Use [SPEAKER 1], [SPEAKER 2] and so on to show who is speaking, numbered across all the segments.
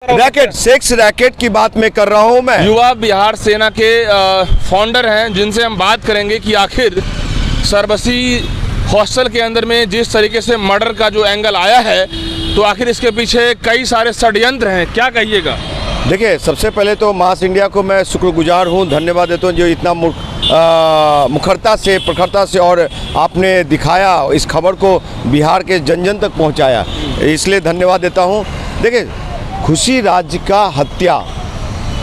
[SPEAKER 1] Racket, sex racket की बात मैं कर रहा हूं। मैं
[SPEAKER 2] युवा बिहार सेना के फाउंडर हैं, जिनसे हम बात करेंगे कि आखिर सरबसी हॉस्टल के अंदर में जिस तरीके से मर्डर का जो एंगल आया है, तो आखिर इसके पीछे कई सारे षड्यंत्र हैं। क्या कहिएगा?
[SPEAKER 1] देखिए, सबसे पहले तो मास इंडिया को मैं शुक्रगुजार हूं, धन्यवाद देता हूं जो इतना मुखरता से, प्रखरता से और आपने दिखाया, इस खबर को बिहार के जन जन तक पहुंचाया, इसलिए धन्यवाद देता हूं। देखिए, खुशी राज का हत्या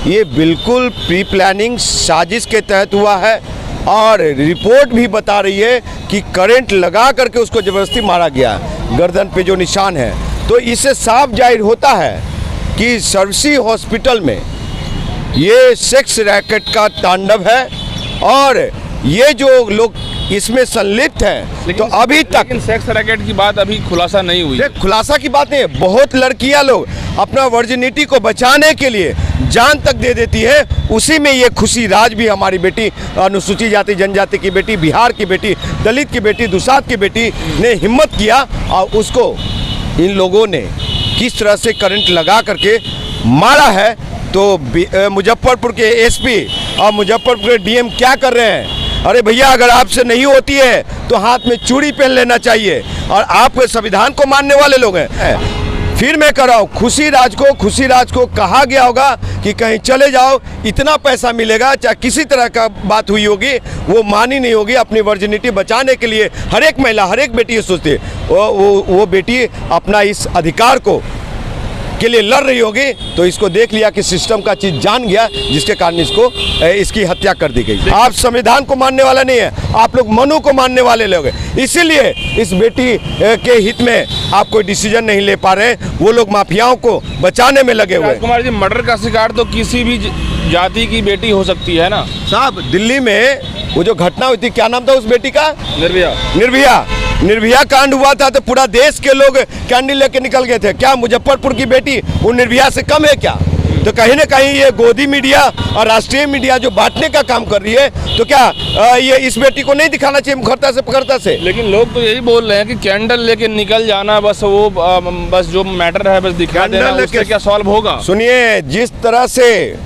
[SPEAKER 1] ये बिल्कुल प्री प्लानिंग साजिश के तहत हुआ है और रिपोर्ट भी बता रही है कि करंट लगा करके उसको ज़बरदस्ती मारा गया, गर्दन पे जो निशान है। तो इससे साफ जाहिर होता है कि सरबसी हॉस्पिटल में ये सेक्स रैकेट का तांडव है और ये जो लोग इसमें संलिप्त हैं, तो अभी तक
[SPEAKER 2] सेक्स रैकेट की बात अभी खुलासा नहीं हुई।
[SPEAKER 1] खुलासा की बात नहीं है, बहुत लड़कियां लोग अपना वर्जिनिटी को बचाने के लिए जान तक दे देती है। उसी में ये खुशी राज भी हमारी बेटी, अनुसूचित जाति जनजाति की बेटी, बिहार की बेटी, दलित की बेटी, दुसाध की बेटी ने हिम्मत किया और उसको इन लोगों ने किस तरह से करंट लगा करके मारा है। तो मुजफ्फरपुर के एसपी और मुजफ्फरपुर के डीएम क्या कर रहे हैं? अरे भैया, अगर आपसे नहीं होती है तो हाथ में चूड़ी पहन लेना चाहिए, और आप संविधान को मानने वाले लोग हैं। फिर मैं कह रहा हूँ, खुशी राज को कहा गया होगा कि कहीं चले जाओ, इतना पैसा मिलेगा, चाहे किसी तरह का बात हुई होगी, वो मानी नहीं होगी। अपनी वर्जिनिटी बचाने के लिए हर एक महिला, हर एक बेटी ये सोचती है, वो बेटी अपना इस अधिकार को के लिए लड़ रही होगी। तो इसको देख लिया कि सिस्टम का चीज जान गया, जिसके कारण इसकी हत्या कर दी गई। आप संविधान को मानने वाला नहीं है, आप लोग मनु को मानने वाले लोग हैं, इसीलिए इस बेटी के हित में आप कोई डिसीजन नहीं ले पा रहे। वो लोग माफियाओं को बचाने में लगे हुए।
[SPEAKER 2] राजकुमार जी, मर्डर का शिकार तो किसी भी जाति की बेटी हो सकती है ना
[SPEAKER 1] साहब। दिल्ली में वो जो घटना हुई थी, क्या नाम था उस बेटी का? निर्भया कांड हुआ था, तो पूरा देश के लोग कैंडल लेके निकल गए थे। क्या मुजफ्फरपुर की बेटी वो निर्भया से कम है क्या? तो कहीं ना कहीं ये गोदी मीडिया और राष्ट्रीय मीडिया जो बांटने का काम कर रही है, तो क्या ये इस बेटी को नहीं दिखाना चाहिए मुखरता से, पकड़ता से?
[SPEAKER 2] लेकिन लोग तो यही बोल रहे हैं कि कैंडल लेके निकल जाना, बस जो मैटर है बस दिखा देना, उससे क्या सॉल्व होगा?
[SPEAKER 1] सुनिए, जिस तरह से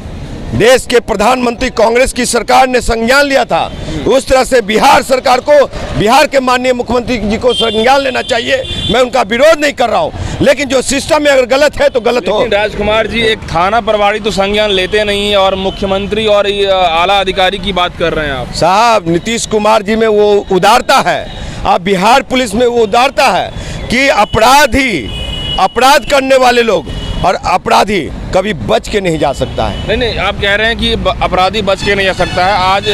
[SPEAKER 1] देश के प्रधानमंत्री कांग्रेस की सरकार ने संज्ञान लिया था, उस तरह से बिहार सरकार को, बिहार के माननीय मुख्यमंत्री जी को संज्ञान लेना चाहिए। मैं उनका विरोध नहीं कर रहा हूं, लेकिन जो सिस्टम में अगर गलत है तो गलत हो।
[SPEAKER 2] राजकुमार जी, एक थाना प्रभारी तो संज्ञान लेते नहीं, और मुख्यमंत्री और आला अधिकारी की बात कर रहे हैं आप।
[SPEAKER 1] साहब, नीतीश कुमार जी में वो उदारता है, अब बिहार पुलिस में वो उदारता है कि अपराध करने वाले लोग और अपराधी कभी बच के नहीं जा सकता है।
[SPEAKER 2] नहीं, आप कह रहे हैं कि अपराधी बच के नहीं जा सकता है। आज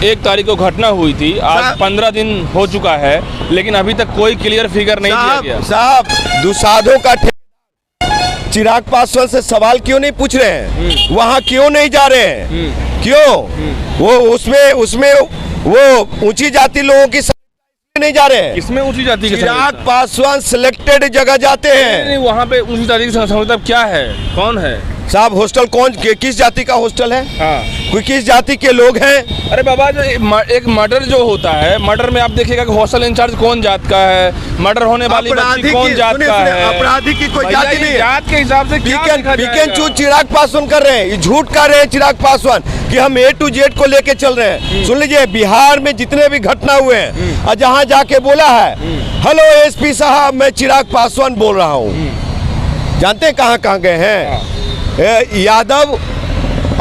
[SPEAKER 2] 1 तारीख को घटना हुई थी, आज 15 दिन हो चुका है, लेकिन अभी तक कोई क्लियर फिगर नहीं दिया गया।
[SPEAKER 1] साहब, दुसाधों का चिराग पासवान से सवाल क्यों नहीं पूछ रहे हैं? वहाँ क्यों नहीं जा रहे हैं? क्यों? वो उसमें वो ऊंची जाति लोगों की नहीं जा रहे हैं।
[SPEAKER 2] इसमें ऊंची जाति के
[SPEAKER 1] चिराग पासवान सिलेक्टेड जगह जाते हैं।
[SPEAKER 2] नहीं, वहाँ पे ऊंची जाति की समस्या क्या है? कौन है
[SPEAKER 1] साहब? हॉस्टल किस जाति का हॉस्टल है?
[SPEAKER 2] हाँ,
[SPEAKER 1] कोई किस जाति के लोग हैं?
[SPEAKER 2] अरे बाबा, जो एक मर्डर जो होता है, मर्डर में आप देखिएगा कि हॉस्टल इंचार्ज कौन जात का है, मर्डर होने वाली बच्ची कौन जात का है।
[SPEAKER 1] अपराधी की कोई जाति नहीं है।
[SPEAKER 2] जात के हिसाब से
[SPEAKER 1] पिक चूज चिराग पासवान कर रहे हैं, ये झूठ कर रहे हैं चिराग पासवान कि हम A to Z को लेके चल रहे हैं। सुन लीजिए, बिहार में जितने भी घटना हुए हैं और जहाँ जाके बोला है, हेलो एसपी साहब, मैं चिराग पासवान बोल रहा हूँ, जानते हैं कहाँ गए हैं? यादव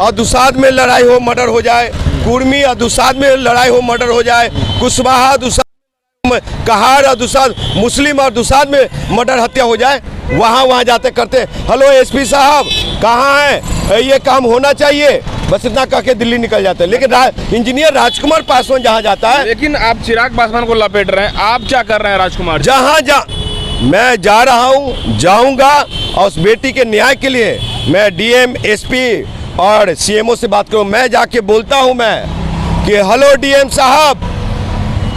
[SPEAKER 1] और दुसाध में लड़ाई हो, मर्डर हो जाए, कुर्मी और दुसाध में लड़ाई हो, मर्डर हो जाए, कुशवाहा दुसाध, कहार और दुसाध, मुस्लिम और दुसाध में मर्डर हत्या हो जाए, वहाँ जाते करते हेलो एसपी साहब कहाँ हैं, ये काम होना चाहिए, बस इतना कह के दिल्ली निकल जाते हैं। लेकिन इंजीनियर राजकुमार पासवान जहाँ जाता है।
[SPEAKER 2] लेकिन आप चिराग पासवान को लपेट रहे हैं, आप क्या कर रहे हैं राजकुमार?
[SPEAKER 1] मैं जा रहा हूँ, जाऊँगा, और उस बेटी के न्याय के लिए मैं डीएम, एसपी और सीएमओ से बात करूँ। मैं जाके बोलता हूँ मैं कि हेलो डीएम साहब,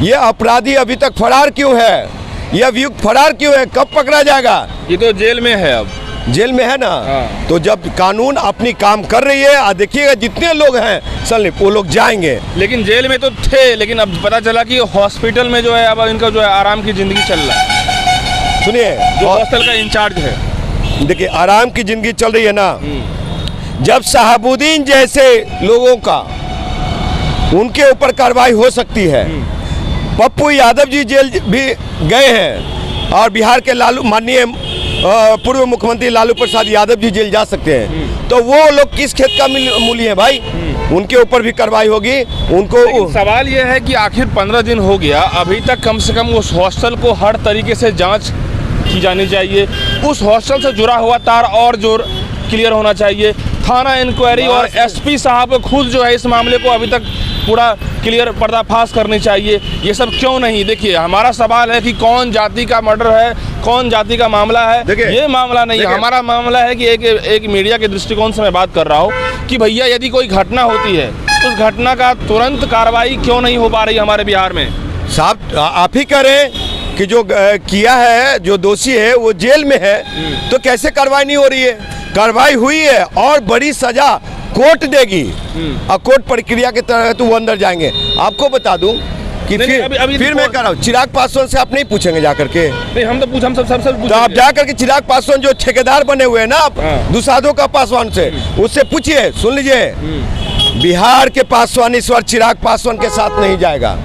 [SPEAKER 1] ये अपराधी अभी तक फरार क्यों है? यह अभियुक्त फरार क्यों है? कब पकड़ा जाएगा?
[SPEAKER 2] ये तो जेल में है, अब
[SPEAKER 1] जेल में है ना।
[SPEAKER 2] हाँ।
[SPEAKER 1] तो जब कानून अपनी काम कर रही है, देखिएगा जितने लोग हैं संलिप्त वो लोग जाएंगे।
[SPEAKER 2] लेकिन जेल में तो थे, लेकिन अब पता चला कि हॉस्पिटल में जो है अब इनका जो है आराम की जिंदगी चल रहा है।
[SPEAKER 1] सुनिए,
[SPEAKER 2] जो हॉस्टल का इंचार्ज है,
[SPEAKER 1] देखिए आराम की जिंदगी चल रही है ना, जब शहाबुद्दीन जैसे लोगों का उनके ऊपर कार्रवाई हो सकती है। पप्पू यादव जी जेल भी गए हैं और बिहार के माननीय पूर्व मुख्यमंत्री लालू प्रसाद यादव जी जेल जा सकते हैं। तो वो लोग किस खेत का मूली है भाई, उनके ऊपर भी कार्रवाई होगी। उनको
[SPEAKER 2] सवाल ये है कि आखिर 15 दिन हो गया, अभी तक कम से कम उस हॉस्टल को हर तरीके से जांच की जानी चाहिए। उस हॉस्टल से जुड़ा हुआ तार और जोर क्लियर होना चाहिए। थाना इंक्वायरी और एसपी साहब खुद जो है इस मामले को अभी तक पूरा क्लियर पर्दाफाश करनी चाहिए। ये सब क्यों नहीं? देखिए हमारा सवाल है कि कौन जाति का मर्डर है, कौन जाति का मामला है। ये मामला नहीं है, हमारा मामला है कि एक मीडिया के दृष्टिकोण से मैं बात कर रहा हूँ कि भैया यदि कोई घटना होती है तो उस घटना का तुरंत कार्रवाई क्यों नहीं हो पा रही हमारे बिहार में?
[SPEAKER 1] साहब आप ही करें कि जो किया है, जो दोषी है वो जेल में है, तो कैसे कार्रवाई नहीं हो रही है? कार्रवाई हुई है और बड़ी सजा कोर्ट देगी और कोर्ट प्रक्रिया के तहत वो अंदर जाएंगे। आपको बता दूं कि फिर मैं कह रहा हूँ, चिराग पासवान से आप नहीं पूछेंगे जाकर के?
[SPEAKER 2] नहीं, हम तो पूछ, हम सब
[SPEAKER 1] तो आप जाकर के चिराग पासवान जो ठेकेदार बने हुए हैं ना आप, दुसाधों का पासवान से, उससे पूछिए। सुन लीजिए, बिहार के पासवान इस बार चिराग पासवान के साथ नहीं जाएगा।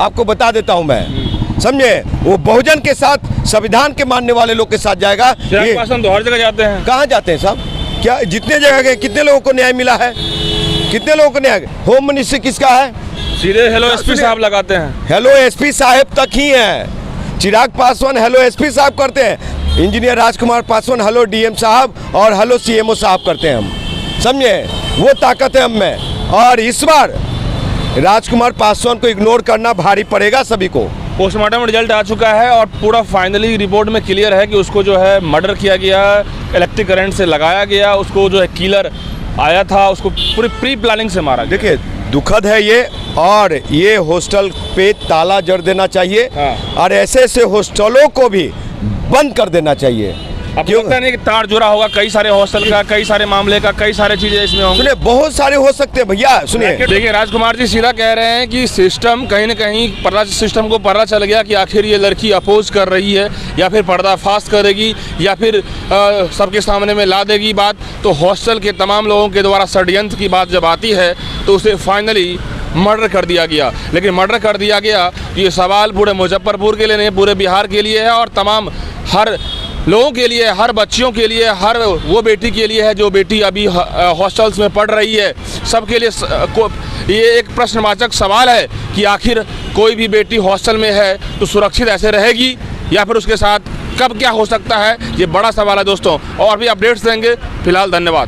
[SPEAKER 1] आपको बता देता हूं मैं, समझे? वो बहुजन के साथ, संविधान के मानने वाले लोग के साथ जाएगा।
[SPEAKER 2] चिराग पासवान तो हर जगह जाते हैं।
[SPEAKER 1] कहाँ जाते हैं साहब? क्या जितने जगह गए कितने लोगों को न्याय मिला है? कितने लोगों को न्याय? होम मिनिस्ट्री किसका है?
[SPEAKER 2] सीधे हेलो एसपी साहब लगाते हैं।
[SPEAKER 1] हेलो एसपी साहब तक ही है। चिराग पासवान हेलो एसपी साहब करते हैं, इंजीनियर राजकुमार पासवान हेलो डीएम साहब और हेलो सीएमओ साहब करते हैं हम, समझे? वो ताकत है हम में। और इस बार राजकुमार पासवान को इग्नोर करना भारी पड़ेगा सभी को।
[SPEAKER 2] पोस्टमार्टम रिजल्ट आ चुका है और पूरा फाइनली रिपोर्ट में क्लियर है कि उसको जो है मर्डर किया गया, इलेक्ट्रिक करंट से लगाया गया, उसको जो है किलर आया था, उसको पूरी प्री प्लानिंग से मारा।
[SPEAKER 1] देखिए दुखद है ये, और ये हॉस्टल पे ताला जड़ देना चाहिए। और ऐसे ऐसे हॉस्टलों को भी बंद कर देना चाहिए।
[SPEAKER 2] अब लगता नहीं कि तार जुड़ा होगा कई सारे हॉस्टल का, कई सारे मामले का, कई सारे चीजें इसमें होंगी।
[SPEAKER 1] सुनिए, बहुत सारे हो सकते हैं भैया। सुनिए,
[SPEAKER 2] देखिए राजकुमार जी सीधा कह रहे हैं कि सिस्टम कहीं न कहीं सिस्टम को पता चल गया कि आखिर ये लड़की अपोज कर रही है, या फिर पर्दाफाश करेगी, या फिर सबके सामने में ला देगी बात। तो हॉस्टल के तमाम लोगों के द्वारा षड्यंत्र की बात जब आती है तो उसे फाइनली मर्डर कर दिया गया। लेकिन मर्डर कर दिया गया, ये सवाल पूरे मुजफ्फरपुर के लिए नहीं, पूरे बिहार के लिए है, और तमाम हर लोगों के लिए, हर बच्चियों के लिए, हर वो बेटी के लिए है जो बेटी अभी हॉस्टल्स में पढ़ रही है। सबके लिए ये एक प्रश्नवाचक सवाल है कि आखिर कोई भी बेटी हॉस्टल में है तो सुरक्षित ऐसे रहेगी, या फिर उसके साथ कब क्या हो सकता है, ये बड़ा सवाल है दोस्तों। और भी अपडेट्स देंगे। फिलहाल धन्यवाद।